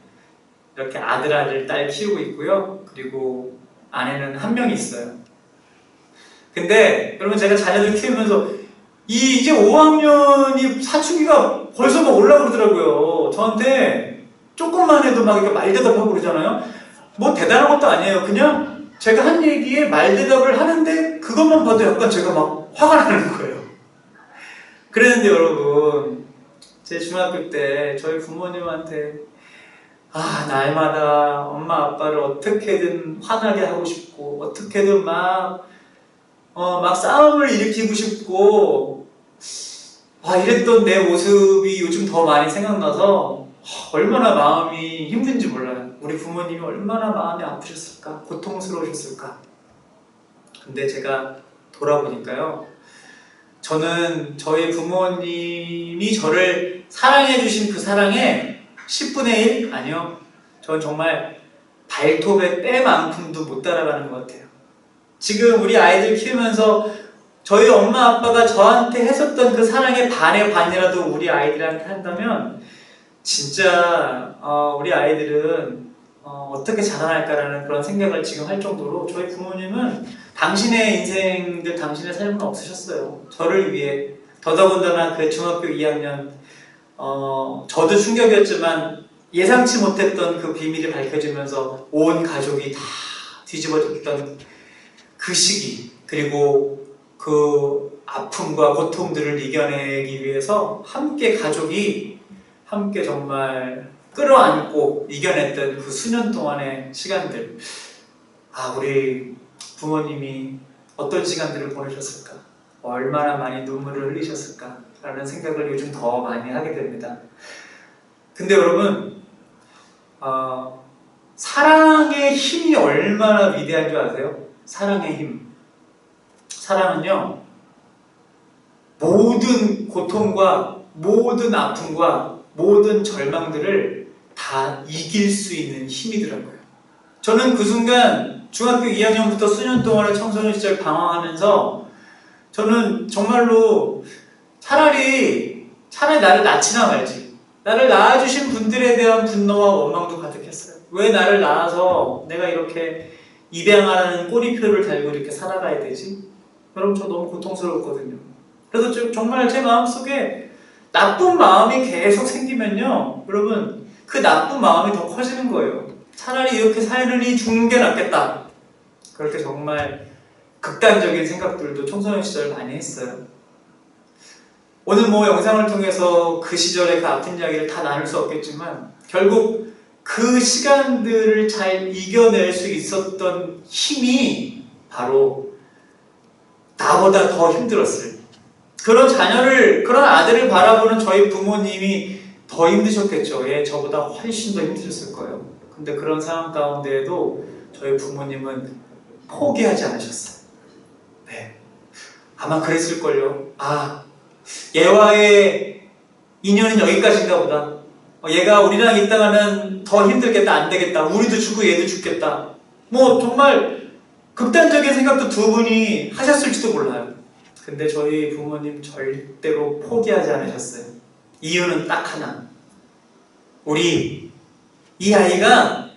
이렇게 아들, 딸 키우고 있고요. 그리고 아내는 1명이 있어요. 근데 여러분, 제가 자녀들 키우면서 이제 5학년이 사춘기가 벌써 막 올라오고 그러더라고요. 저한테 조금만 해도 막 이렇게 말대답하고 그러잖아요. 뭐 대단한 것도 아니에요. 그냥 제가 한 얘기에 말대답을 하는데 그것만 봐도 약간 제가 막 화가 나는 거예요. 그랬는데 여러분, 제 중학교 때 저희 부모님한테 날마다 엄마 아빠를 어떻게든 화나게 하고 싶고 어떻게든 막 싸움을 일으키고 싶고 이랬던 내 모습이 요즘 더 많이 생각나서 얼마나 마음이 힘든지 몰라요. 우리 부모님이 얼마나 마음이 아프셨을까, 고통스러우셨을까. 근데 제가 돌아보니까요, 저는 저희 부모님이 저를 사랑해 주신 그 사랑의 10분의 1? 아니요, 전 정말 발톱의 때만큼도 못 따라가는 것 같아요. 지금 우리 아이들 키우면서 저희 엄마 아빠가 저한테 했었던 그 사랑의 반의 반이라도 우리 아이들한테 한다면 진짜 우리 아이들은 어떻게 자라날까라는 그런 생각을 지금 할 정도로 저희 부모님은 당신의 인생들, 당신의 삶은 없으셨어요. 저를 위해. 더더군다나 그 중학교 2학년 저도 충격이었지만 예상치 못했던 그 비밀이 밝혀지면서 온 가족이 다 뒤집어졌던 그 시기, 그리고 그 아픔과 고통들을 이겨내기 위해서 함께 가족이 함께 정말 끌어안고 이겨냈던 그 수년 동안의 시간들, 우리 부모님이 어떤 시간들을 보내셨을까, 얼마나 많이 눈물을 흘리셨을까 라는 생각을 요즘 더 많이 하게 됩니다. 근데 여러분, 사랑의 힘이 얼마나 위대한 줄 아세요? 사랑의 힘. 사랑은요, 모든 고통과 모든 아픔과 모든 절망들을 다 이길 수 있는 힘이더라고요. 저는 그 순간 중학교 2학년부터 수년 동안의 청소년 시절 방황하면서 저는 정말로 차라리 나를 낳지나 말지, 나를 낳아주신 분들에 대한 분노와 원망도 가득했어요. 왜 나를 낳아서 내가 이렇게 입양하라는 꼬리표를 달고 이렇게 살아가야 되지? 여러분, 저 너무 고통스러웠거든요. 그래서 정말 제 마음속에 나쁜 마음이 계속 생기면요, 여러분, 그 나쁜 마음이 더 커지는 거예요. 차라리 이렇게 살느니 죽는 게 낫겠다. 그렇게 정말 극단적인 생각들도 청소년 시절 많이 했어요. 오늘 뭐 영상을 통해서 그 시절의 그 아픈 이야기를 다 나눌 수 없겠지만 결국 그 시간들을 잘 이겨낼 수 있었던 힘이 바로 나보다 더 힘들었어요. 그런 자녀를, 그런 아들을 바라보는 저희 부모님이 더 힘드셨겠죠. 예, 저보다 훨씬 더 힘드셨을 거예요. 근데 그런 상황 가운데에도 저희 부모님은 포기하지 않으셨어요. 네. 아마 그랬을걸요. 아, 얘와의 인연은 여기까지인가 보다. 얘가 우리랑 있다가는 더 힘들겠다, 안 되겠다. 우리도 죽고 얘도 죽겠다. 뭐 정말 극단적인 생각도 두 분이 하셨을지도 몰라요. 근데 저희 부모님 절대로 포기하지 않으셨어요. 이유는 딱 하나. 이 아이가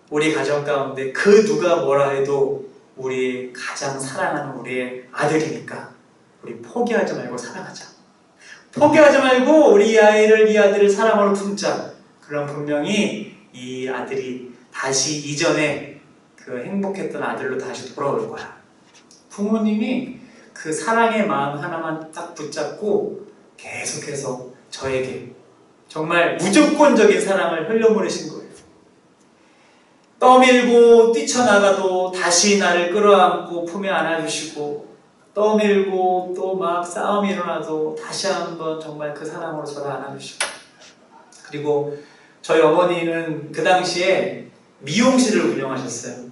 우리 가정 가운데 그 누가 뭐라 해도 우리 가장 사랑하는 우리의 아들이니까 우리 포기하지 말고 사랑하자. 포기하지 말고 우리 이 아들을 사랑으로 품자. 그럼 분명히 이 아들이 다시 이전에 그 행복했던 아들로 다시 돌아올 거야. 부모님이 그 사랑의 마음 하나만 딱 붙잡고 계속해서 저에게 정말 무조건적인 사랑을 흘려보내신 거예요. 떠밀고 뛰쳐나가도 다시 나를 끌어안고 품에 안아주시고, 떠밀고 또 막 싸움이 일어나도 다시 한번 정말 그 사랑으로 저를 안아주시고, 그리고 저희 어머니는 그 당시에 미용실을 운영하셨어요.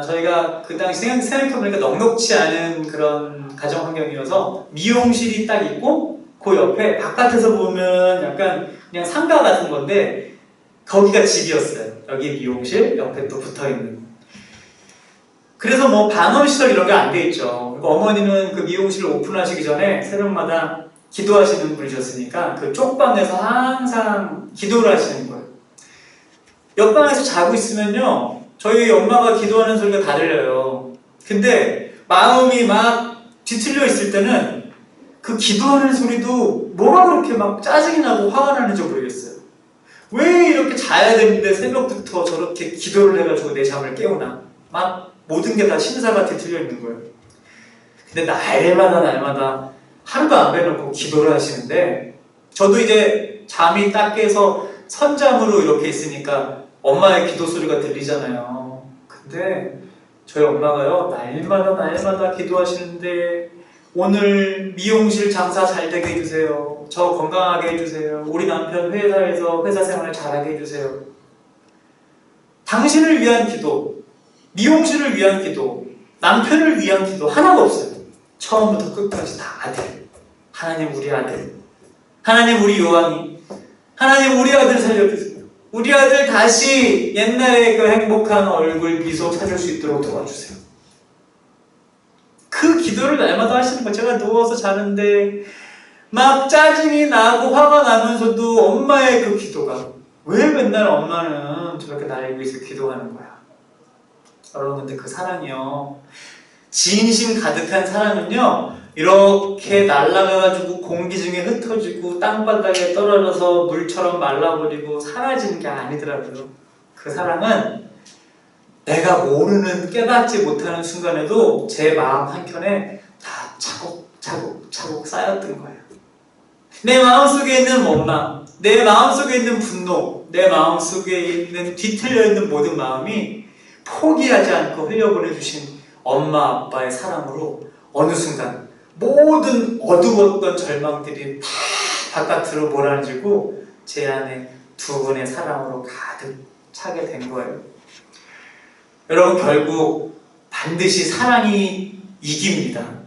저희가 그 당시 생각해보니까 넉넉지 않은 그런 가정 환경이어서 미용실이 딱 있고 그 옆에 바깥에서 보면 약간 그냥 상가 같은 건데 거기가 집이었어요. 여기 미용실, 옆에 또 붙어있는. 그래서 뭐 방음시설 이런 게 안 돼 있죠. 어머니는 그 미용실을 오픈하시기 전에 새벽마다 기도하시는 분이셨으니까 그 쪽방에서 항상 기도를 하시는 거예요. 옆방에서 자고 있으면요, 저희 엄마가 기도하는 소리가 다 들려요. 근데 마음이 막 뒤틀려 있을 때는 그 기도하는 소리도 뭐가 그렇게 막 짜증이 나고 화가 나는지 모르겠어요. 왜 이렇게 자야 되는데 새벽부터 저렇게 기도를 해가지고 내 잠을 깨우나. 막 모든 게 다 신사가 뒤틀려 있는 거예요. 근데 날마다 하루도 안 빼놓고 기도를 하시는데 저도 이제 잠이 딱 깨서 선잠으로 이렇게 있으니까 엄마의 기도 소리가 들리잖아요. 근데 저희 엄마가요, 날마다 기도하시는데 오늘 미용실 장사 잘 되게 해주세요. 저 건강하게 해주세요. 우리 남편 회사에서 회사 생활을 잘하게 해주세요. 당신을 위한 기도, 미용실을 위한 기도, 남편을 위한 기도 하나가 없어요. 처음부터 끝까지 다 아들. 하나님 우리 아들. 하나님 우리 요한이. 하나님 우리 아들 살려주세요. 우리 아들 다시 옛날의 그 행복한 얼굴 미소 찾을 수 있도록 도와주세요. 그 기도를 날마다 하시는 거예요. 제가 누워서 자는데 막 짜증이 나고 화가 나면서도 엄마의 그 기도가, 왜 맨날 엄마는 저렇게 나를 위해서 기도하는 거야. 여러분, 근데 그 사랑이요, 진심 가득한 사랑은요, 이렇게 날아가가지고 공기 중에 흩어지고 땅바닥에 떨어져서 물처럼 말라버리고 사라지는 게 아니더라고요. 그 사랑은 내가 모르는, 깨닫지 못하는 순간에도 제 마음 한켠에 다 차곡차곡 쌓였던 거예요. 내 마음속에 있는 원망, 내 마음속에 있는 분노, 내 마음속에 있는 뒤틀려 있는 모든 마음이 포기하지 않고 흘려보내주신 엄마 아빠의 사랑으로 어느 순간 모든 어두웠던 절망들이 다 바깥으로 몰아지고 제 안에 두 분의 사랑으로 가득 차게 된 거예요. 여러분, 결국 반드시 사랑이 이깁니다.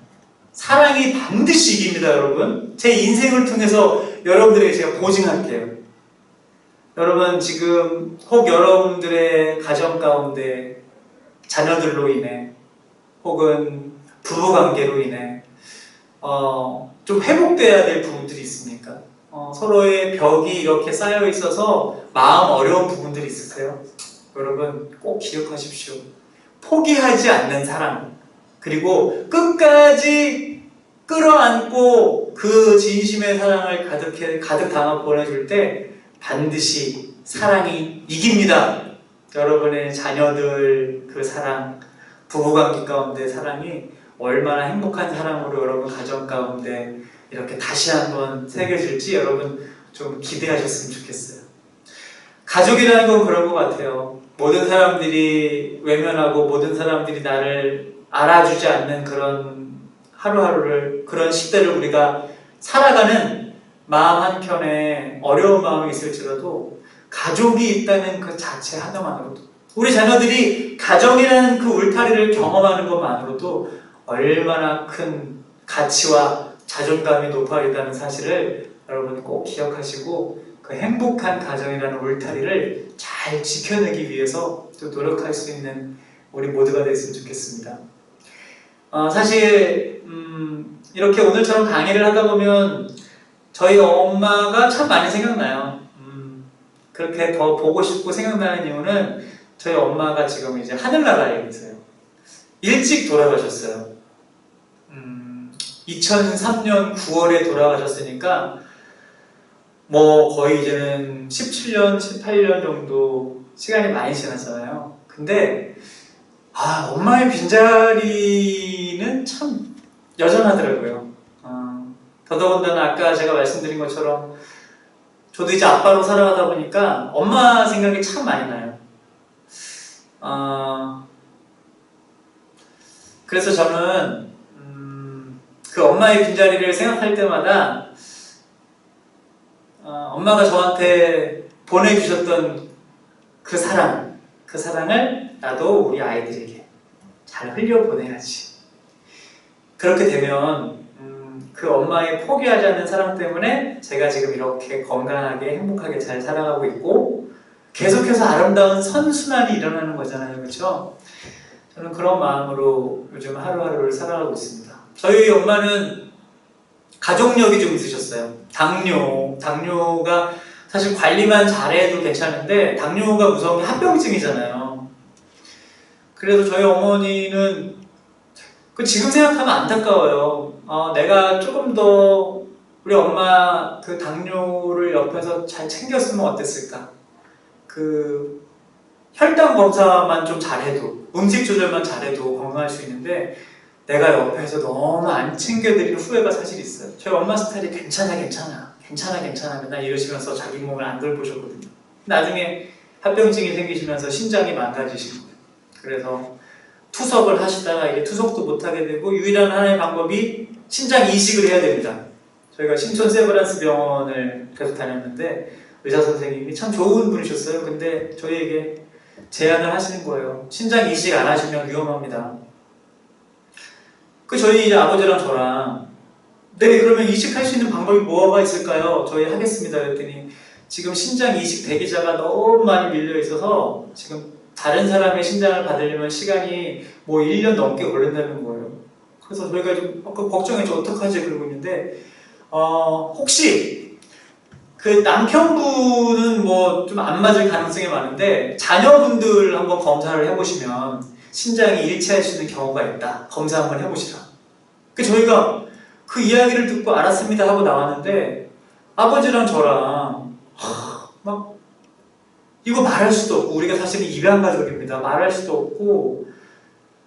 사랑이 반드시 이깁니다, 여러분. 제 인생을 통해서 여러분들에게 제가 보증할게요. 여러분, 지금 혹 여러분들의 가정 가운데 자녀들로 인해 혹은 부부관계로 인해 좀 회복돼야 될 부분들이 있습니까? 서로의 벽이 이렇게 쌓여 있어서 마음 어려운 부분들이 있으세요? 여러분, 꼭 기억하십시오. 포기하지 않는 사랑, 그리고 끝까지 끌어안고 그 진심의 사랑을 가득 담아 보내줄 때 반드시 사랑이 이깁니다. 여러분의 자녀들 그 사랑, 부부관계 가운데 사랑이 얼마나 행복한 사랑으로 여러분 가정 가운데 이렇게 다시 한번 새겨질지 여러분 좀 기대하셨으면 좋겠어요. 가족이라는 건 그런 것 같아요. 모든 사람들이 외면하고 모든 사람들이 나를 알아주지 않는 그런 하루하루를, 그런 시대를 우리가 살아가는 마음 한켠에 어려운 마음이 있을지라도 가족이 있다는 그 자체 하나만으로도, 우리 자녀들이 가정이라는 그 울타리를 경험하는 것만으로도 얼마나 큰 가치와 자존감이 높아진다는 사실을 여러분 꼭 기억하시고 그 행복한 가정이라는 울타리를 잘 지켜내기 위해서 또 노력할 수 있는 우리 모두가 됐으면 좋겠습니다. 사실 이렇게 오늘처럼 강의를 하다 보면 저희 엄마가 참 많이 생각나요. 그렇게 더 보고 싶고 생각나는 이유는 저희 엄마가 지금 이제 하늘나라에 계세요. 일찍 돌아가셨어요. 2003년 9월에 돌아가셨으니까 뭐 거의 이제는 17년, 18년 정도 시간이 많이 지났잖아요. 근데 엄마의 빈자리는 참 여전하더라고요. 더더군다나 아까 제가 말씀드린 것처럼 저도 이제 아빠로 살아가다 보니까 엄마 생각이 참 많이 나요. 그래서 저는 그 엄마의 빈자리를 생각할 때마다 엄마가 저한테 보내주셨던 그 사랑을 나도 우리 아이들에게 잘 흘려보내야지. 그렇게 되면 그 엄마의 포기하지 않는 사랑 때문에 제가 지금 이렇게 건강하게 행복하게 잘 살아가고 있고 계속해서 아름다운 선순환이 일어나는 거잖아요. 그렇죠? 저는 그런 마음으로 요즘 하루하루를 살아가고 있습니다. 저희 엄마는 가족력이 좀 있으셨어요. 당뇨가 사실 관리만 잘해도 괜찮은데 당뇨가 무서운 게 합병증이잖아요. 그래서 저희 어머니는 지금 생각하면 안타까워요. 내가 조금 더 우리 엄마 그 당뇨를 옆에서 잘 챙겼으면 어땠을까? 그 혈당 검사만 좀 잘해도, 음식 조절만 잘해도 건강할 수 있는데 내가 옆에서 너무 안 챙겨드리는 후회가 사실 있어요. 저희 엄마 스타일이 괜찮아 맨날 이러시면서 자기 몸을 안 돌보셨거든요. 나중에 합병증이 생기시면서 신장이 망가지시고 그래서 투석을 하시다가 이게 투석도 못하게 되고 유일한 하나의 방법이 신장 이식을 해야 됩니다. 저희가 신촌 세브란스 병원을 계속 다녔는데 의사 선생님이 참 좋은 분이셨어요. 근데 저희에게 제안을 하시는 거예요. 신장 이식 안 하시면 위험합니다. 저희 이제 아버지랑 저랑 네, 그러면 이식할 수 있는 방법이 뭐가 있을까요? 저희 하겠습니다. 그랬더니 지금 신장 이식 대기자가 너무 많이 밀려 있어서 지금 다른 사람의 신장을 받으려면 시간이 뭐 1년 넘게 걸린다는 거예요. 그래서 저희가 좀 걱정해서 어떡하지 그러고 있는데 혹시 그 남편분은 뭐 좀 안 맞을 가능성이 많은데 자녀분들 한번 검사를 해보시면 신장이 일치할 수 있는 경우가 있다. 검사 한번 해보시라. 저희가 그 이야기를 듣고 알았습니다 하고 나왔는데 아버지랑 저랑 막 이거 말할 수도 없고 우리가 사실은 입양 가족입니다. 말할 수도 없고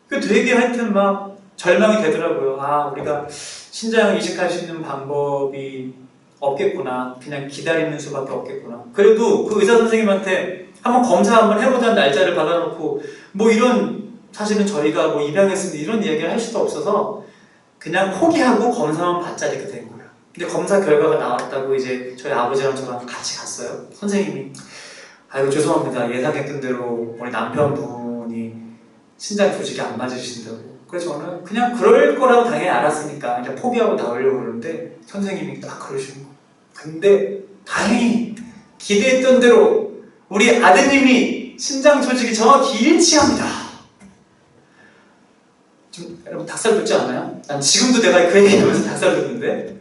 되게 하여튼 막 절망이 되더라고요. 우리가 신장 이식할 수 있는 방법이 없겠구나. 그냥 기다리는 수밖에 없겠구나. 그래도 그 의사 선생님한테 한번 검사 한번 해보자는 날짜를 받아놓고 뭐 이런 사실은 저희가 뭐 입양했습니다 이런 이야기를 할 수도 없어서 그냥 포기하고 검사만 받자 이렇게 된 거예요. 근데 검사 결과가 나왔다고 이제 저희 아버지랑 저랑 같이 갔어요. 선생님이 아이고 죄송합니다. 예상했던 대로 우리 남편분이 신장 조직이 안 맞으신다고. 그래서 저는 그냥 그럴 거라고 당연히 알았으니까 이제 포기하고 나오려고 그러는데 선생님이 딱 그러시는 거예요. 근데 다행히 기대했던 대로 우리 아드님이 신장 조직이 정확히 일치합니다. 좀 여러분 닭살 돋지 않아요? 난 지금도 내가 그 얘기하면서 닭살 돋는데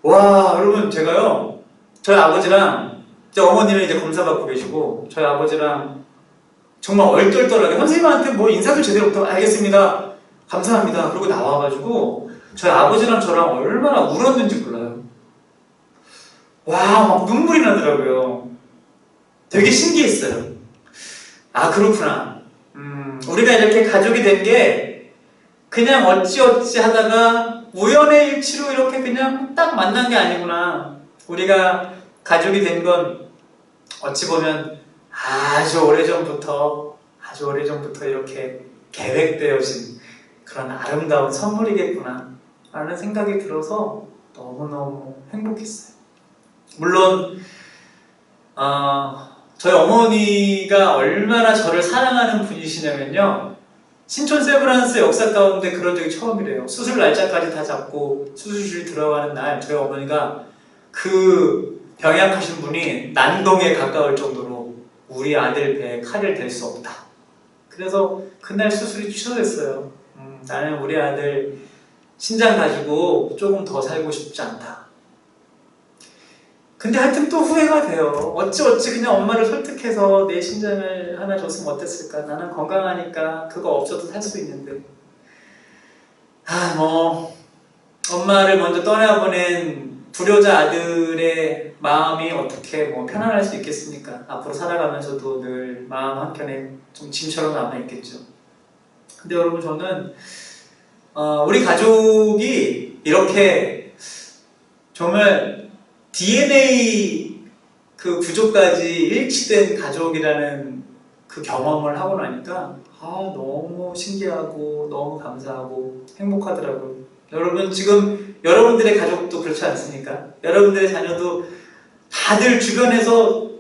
와 여러분 제가요 저희 아버지랑 제 어머니는 이제 검사 받고 계시고 저희 아버지랑 정말 얼떨떨하게 선생님한테 뭐 인사도 제대로 못하고 알겠습니다 감사합니다 그러고 나와가지고 저희 아버지랑 저랑 얼마나 울었는지 몰라요. 와, 막 눈물이 나더라고요. 되게 신기했어요. 아, 그렇구나. 우리가 이렇게 가족이 된 게 그냥 어찌어찌 하다가 우연의 일치로 이렇게 그냥 딱 만난 게 아니구나. 우리가 가족이 된 건 어찌 보면 아주 오래전부터 이렇게 계획되어진 그런 아름다운 선물이겠구나 라는 생각이 들어서 너무너무 행복했어요. 물론 저희 어머니가 얼마나 저를 사랑하는 분이시냐면요, 신촌 세브란스 역사 가운데 그런 적이 처음이래요. 수술 날짜까지 다 잡고 수술실 들어가는 날 저희 어머니가 그 병약하신 분이 난동에 가까울 정도로 우리 아들 배에 칼을 댈 수 없다. 그래서 그날 수술이 취소됐어요. 나는 우리 아들 신장 가지고 조금 더 살고 싶지 않다. 근데 하여튼 또 후회가 돼요. 어찌 그냥 엄마를 설득해서 내 신장을 하나 줬으면 어땠을까? 나는 건강하니까 그거 없어도 살 수 있는데. 엄마를 먼저 떠나보낸 불효자 아들의 마음이 어떻게 편안할 수 있겠습니까? 앞으로 살아가면서도 늘 마음 한켠에 좀 짐처럼 남아있겠죠. 근데 여러분, 저는 우리 가족이 이렇게 정말 DNA 그 구조까지 일치된 가족이라는 그 경험을 하고 나니까 너무 신기하고 너무 감사하고 행복하더라고요. 여러분, 지금 여러분들의 가족도 그렇지 않습니까? 여러분들의 자녀도 다들 주변에서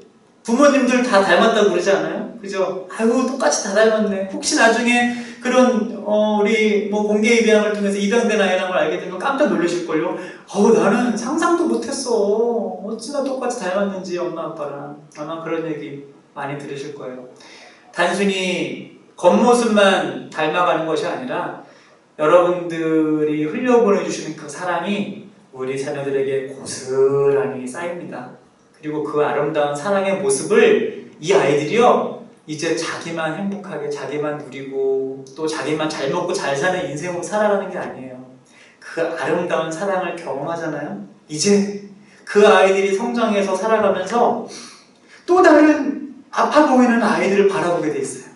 부모님들 다 닮았다고 그러지 않아요? 그죠? 아이고, 똑같이 다 닮았네. 혹시 나중에 그런 우리 공개 입양을 통해서 입양된 아이라는 걸 알게 되면 깜짝 놀라실걸요. 나는 상상도 못했어. 어찌나 똑같이 닮았는지 엄마 아빠랑. 아마 그런 얘기 많이 들으실 거예요. 단순히 겉모습만 닮아가는 것이 아니라 여러분들이 흘려보내주시는 그 사랑이 우리 자녀들에게 고스란히 쌓입니다. 그리고 그 아름다운 사랑의 모습을 이 아이들이요, 이제 자기만 행복하게 자기만 누리고 또 자기만 잘 먹고 잘 사는 인생으로 살아가는 게 아니에요. 그 아름다운 사랑을 경험하잖아요. 이제 그 아이들이 성장해서 살아가면서 또 다른 아파 보이는 아이들을 바라보게 돼 있어요.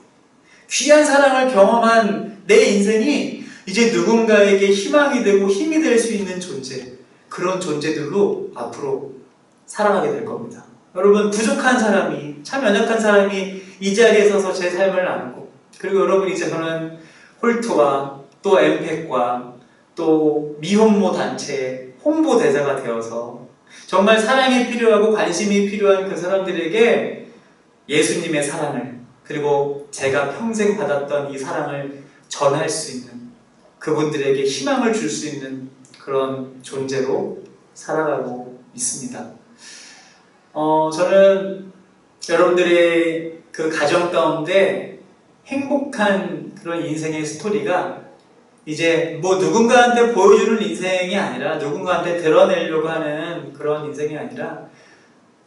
귀한 사랑을 경험한 내 인생이 이제 누군가에게 희망이 되고 힘이 될 수 있는 존재, 그런 존재들로 앞으로 살아가게 될 겁니다. 여러분, 부족한 사람이, 참 연약한 사람이 이 자리에 서서 제 삶을 나누고, 그리고 여러분, 이제 저는 홀트와 또 엠팩과 또 미혼모 단체의 홍보대사가 되어서 정말 사랑이 필요하고 관심이 필요한 그 사람들에게 예수님의 사랑을, 그리고 제가 평생 받았던 이 사랑을 전할 수 있는, 그분들에게 희망을 줄 수 있는 그런 존재로 살아가고 있습니다. 저는 여러분들의 그 가정 가운데 행복한 그런 인생의 스토리가 이제 누군가한테 보여주는 인생이 아니라, 누군가한테 드러내려고 하는 그런 인생이 아니라,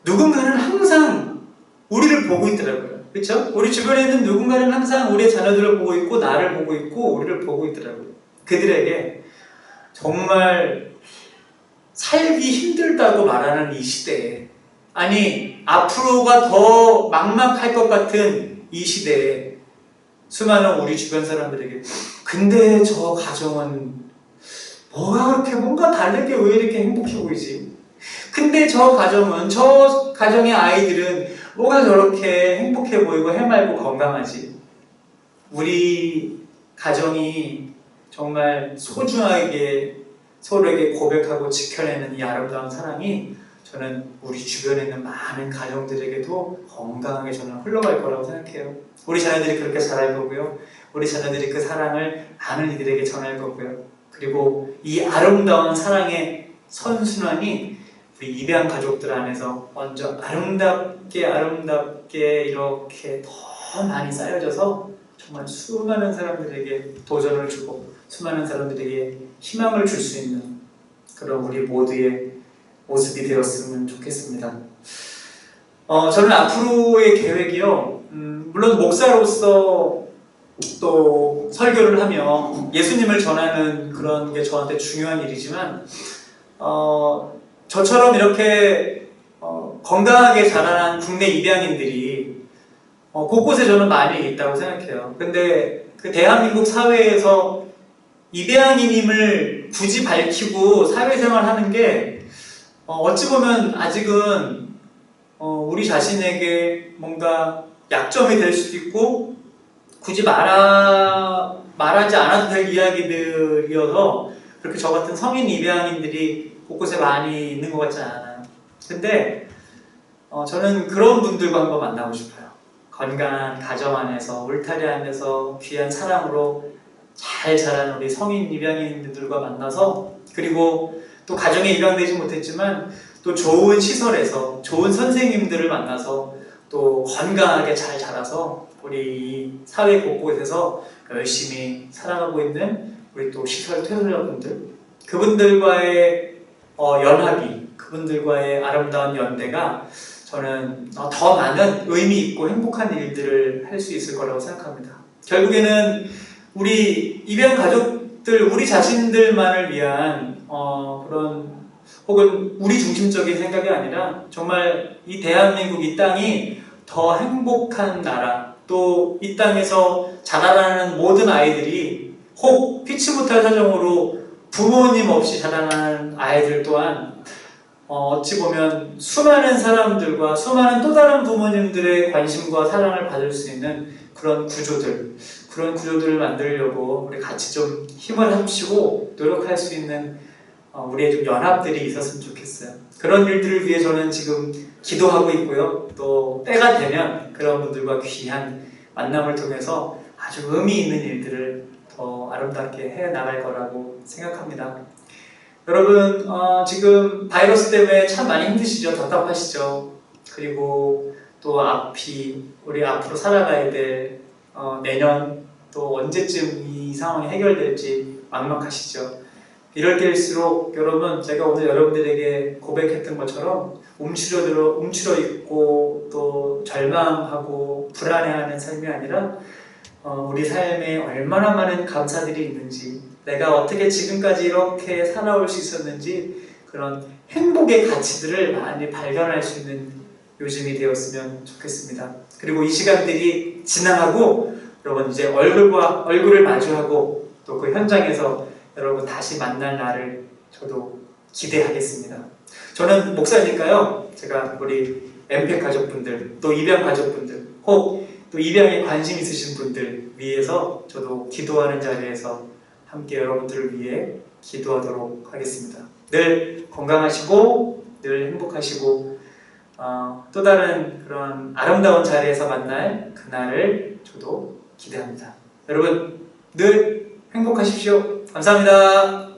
누군가는 항상 우리를 보고 있더라고요. 그렇죠? 우리 주변에 있는 누군가는 항상 우리의 자녀들을 보고 있고 나를 보고 있고 우리를 보고 있더라고요. 그들에게 정말 살기 힘들다고 말하는 이 시대에, 아니 앞으로가 더 막막할 것 같은 이 시대에 수많은 우리 주변 사람들에게 근데 저 가정은 뭐가 그렇게 뭔가 다르게 왜 이렇게 행복해 보이지? 근데 저 가정은, 저 가정의 아이들은 뭐가 저렇게 행복해 보이고 해맑고 건강하지? 우리 가정이 정말 소중하게 서로에게 고백하고 지켜내는 이 아름다운 사랑이 저는 우리 주변에 있는 많은 가정들에게도 건강하게 저는 흘러갈 거라고 생각해요. 우리 자녀들이 그렇게 자랄 거고요. 우리 자녀들이 그 사랑을 아는 이들에게 전할 거고요. 그리고 이 아름다운 사랑의 선순환이 우리 입양 가족들 안에서 먼저 아름답게 이렇게 더 많이 쌓여져서 정말 수많은 사람들에게 도전을 주고 수많은 사람들에게 희망을 줄 수 있는 그런 우리 모두의 모습이 되었으면 좋겠습니다. 저는 앞으로의 계획이요, 물론 목사로서 또 설교를 하며 예수님을 전하는 그런 게 저한테 중요한 일이지만 저처럼 이렇게 건강하게 자라난 국내 입양인들이 곳곳에 저는 많이 있다고 생각해요. 근데 그 대한민국 사회에서 입양인임을 굳이 밝히고 사회생활 하는 게 어찌 보면 아직은 우리 자신에게 뭔가 약점이 될 수도 있고 굳이 말하지 않아도 될 이야기들이어서 그렇게 저 같은 성인 입양인들이 곳곳에 많이 있는 것 같지 않아요. 근데 저는 그런 분들과 한번 만나고 싶어요. 건강한 가정 안에서 울타리 안에서 귀한 사랑으로 잘 자란 우리 성인 입양인들과 만나서, 그리고 또 가정에 입양되지 못했지만 또 좋은 시설에서 좋은 선생님들을 만나서 또 건강하게 잘 자라서 우리 사회 곳곳에서 열심히 살아가고 있는 우리 또 시설 퇴소자분들, 그분들과의 연합이, 그분들과의 아름다운 연대가 저는 더 많은 의미 있고 행복한 일들을 할 수 있을 거라고 생각합니다. 결국에는 우리 입양 가족들, 우리 자신들만을 위한 그런, 혹은 우리 중심적인 생각이 아니라 정말 이 대한민국 이 땅이 더 행복한 나라, 또 이 땅에서 자라나는 모든 아이들이, 혹 피치 못할 사정으로 부모님 없이 자라나는 아이들 또한 어찌 보면 수많은 사람들과 수많은 또 다른 부모님들의 관심과 사랑을 받을 수 있는 그런 구조들을 만들려고 우리 같이 좀 힘을 합치고 노력할 수 있는 우리의 좀 연합들이 있었으면 좋겠어요. 그런 일들을 위해 저는 지금 기도하고 있고요. 또 때가 되면 그런 분들과 귀한 만남을 통해서 아주 의미 있는 일들을 더 아름답게 해 나갈 거라고 생각합니다. 여러분, 지금 바이러스 때문에 참 많이 힘드시죠? 답답하시죠? 그리고 또 우리 앞으로 살아가야 될 내년, 또 언제쯤 이 상황이 해결될지 막막하시죠? 이럴 때일수록 여러분, 제가 오늘 여러분들에게 고백했던 것처럼 움츠러 있고 또 절망하고 불안해하는 삶이 아니라 우리 삶에 얼마나 많은 감사들이 있는지, 내가 어떻게 지금까지 이렇게 살아올 수 있었는지, 그런 행복의 가치들을 많이 발견할 수 있는 요즘이 되었으면 좋겠습니다. 그리고 이 시간들이 지나가고 여러분 이제 얼굴을 마주하고 또 그 현장에서 여러분 다시 만날 날을 저도 기대하겠습니다. 저는 목사니까요, 제가 우리 엠팩 가족분들, 또 입양 가족분들, 혹 또 입양에 관심 있으신 분들 위해서 저도 기도하는 자리에서 함께 여러분들을 위해 기도하도록 하겠습니다. 늘 건강하시고 늘 행복하시고 또 다른 그런 아름다운 자리에서 만날 그날을 저도 기대합니다. 여러분 늘 행복하십시오. 감사합니다.